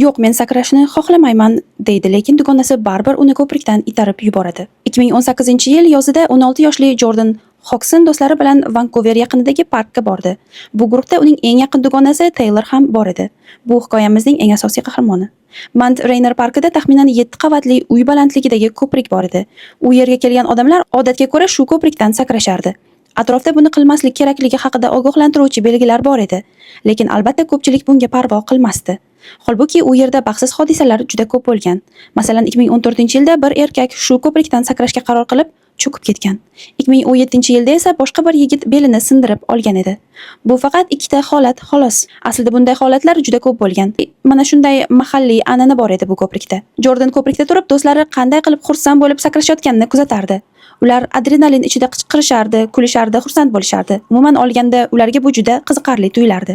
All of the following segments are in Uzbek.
Yo'q, men sakrashni xohlamayman deydi, lekin dugonasi baribir uni ko'prikdan itarib yuboradi. 2018-yil yozida 16 yoshli Jordan Hodgson do'stlari bilan Vankuver yaqinidagi parkka bordi. Bu guruhda uning eng yaqin dugonasi Taylor ham bor edi. Bu hikoyamizning eng asosiy qahramoni. Mount Rainier parkida taxminan 7 qavatli uy balandligidagi ko'prik bor edi. U yerga kelgan odamlar odatga ko'ra shu ko'prikdan sakrashardi. Atrofda buni qilmaslik kerakligi haqida ogohlantiruvchi belgilar bor edi, lekin albatta ko'pchilik bunga parvo qilmasdi. Holbuki u yerda baxtsiz hodisalar juda ko'p bo'lgan. Masalan, 2014-yilda bir erkak shu ko'prikdan sakrashga qaror qilib cho'kib ketgan. 2017-yilda esa boshqa bir yigit belini sindirib olgan edi. Bu faqat ikkita holat xolos. Aslida bunday holatlar juda ko'p bo'lgan. Mana shunday mahalliy an'ana bor edi bu ko'prikda. Jordan ko'prikda turib do'stlari qanday qilib xursand bo'lib sakrashayotganini kuzatardi. Ular adrenalin ichida qichqirishardi, kulishardi, xursand bo'lishardi. Umuman olganda ularga bu juda qiziqarli tuyulardi.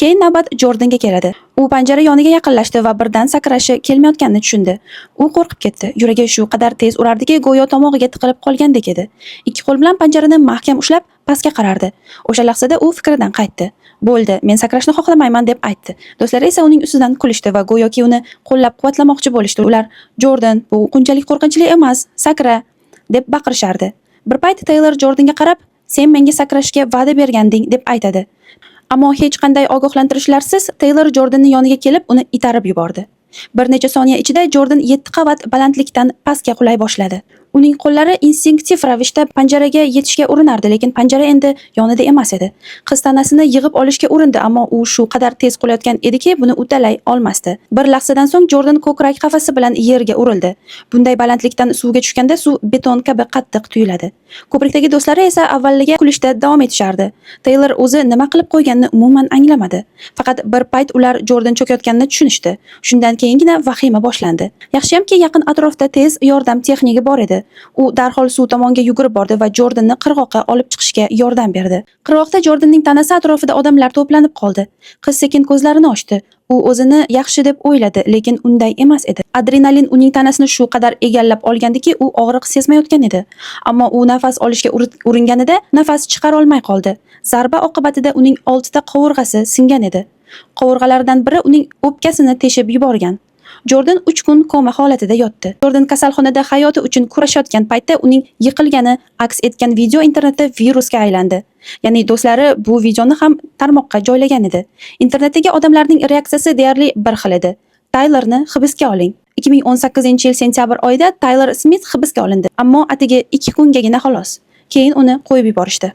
Keyin navbat Jordanga keladi. U panjara yoniga yaqinlashdi va birdan sakrashi kelmayotganini tushundi. U qo'rqib ketdi. Yuragi shu qadar tez urardiki, go'yo tomog'iga tiqilib qolgandek edi. Ikki qo'l bilan panjarani mahkam ushlab, pastga qarardi. O'sha lahzada u fikridan qaytdi. Bo'ldi, men sakrashni xohlamayman deb aytdi. Do'stlari esa uning ustidan kulishdi va go'yoki uni qo'llab-quvvatlamoqchi bo'lishdi. Ular: "Jordan, bu unchalik qo'rqinchli emas, sakra!" deb baqirishardi. Bir payt Taylor Jordanga qarab, "Sen menga sakrashga va'da berganding" deb aytadi. Ammo hech qanday ogohlantirishlarsiz Taylor Jordanning yoniga kelib, uni itarib yubordi. Bir necha soniya ichida Jordan 7 qavat balandlikdan pastga qulay boshladi. Uning qo'llari instinktiv ravishda panjaraga yetishga urinardi, lekin panjara endi yonida emas edi. Qiz tanasini yig'ib olishga urindi, ammo u shu qadar tez qulayotgan ediki, buni uddalay olmasdi. Bir lahzadan so'ng Jordan ko'krak qafasi bilan yerga urildi. Bunday balandlikdan suvga tushganda suv beton kabi qattiq tuyuladi. Ko'prikdagi do'stlari esa avvaliga kulishda davom etishardi. Taylor o'zi nima qilib qo'yganini umuman anglamadi. Faqat bir payt ular Jordan cho'kayotganini tushunishdi. Shundan keyingina vahima boshlandi. Yaxshiyamki yaqin atrofda tez yordam texniki bor edi. U darhol suv tomonga yugurib bordi va Jordanni qirg'oqqa olib chiqishga yordam berdi. Qirg'oqda Jordanning tanasi atrofida odamlar to'planib qoldi. Qiz sekin ko'zlarini ochdi. U o'zini yaxshi deb o'yladi, lekin unday emas edi. Adrenalin uning tanasini shu qadar egallab olgandiki, u og'riq sezmayotgan edi. Ammo u nafas olishga uringanida nafas chiqara olmay qoldi. Zarba oqibatida uning 6 ta qovurg'asi singan edi. Qovurg'alardan biri uning o'pkasini teshib yuborgan. Jordan 3 kun koma holatida yotdi. Jordan kasalxonada hayoti uchun kurashayotgan paytda uning yiqilgani aks etgan video internetda virusga aylandi. Ya'ni do'stlari bu videoni ham tarmoqqa joylagan edi. Internetdagi odamlarning reaksiyasi deyarli bir xil edi. Taylorni hibsga oling. 2018-yil sentyabr oyida Taylor Smith hibsga olindi, ammo atigi 2 kungagina xolos. Keyin uni qo'yib yuborishdi.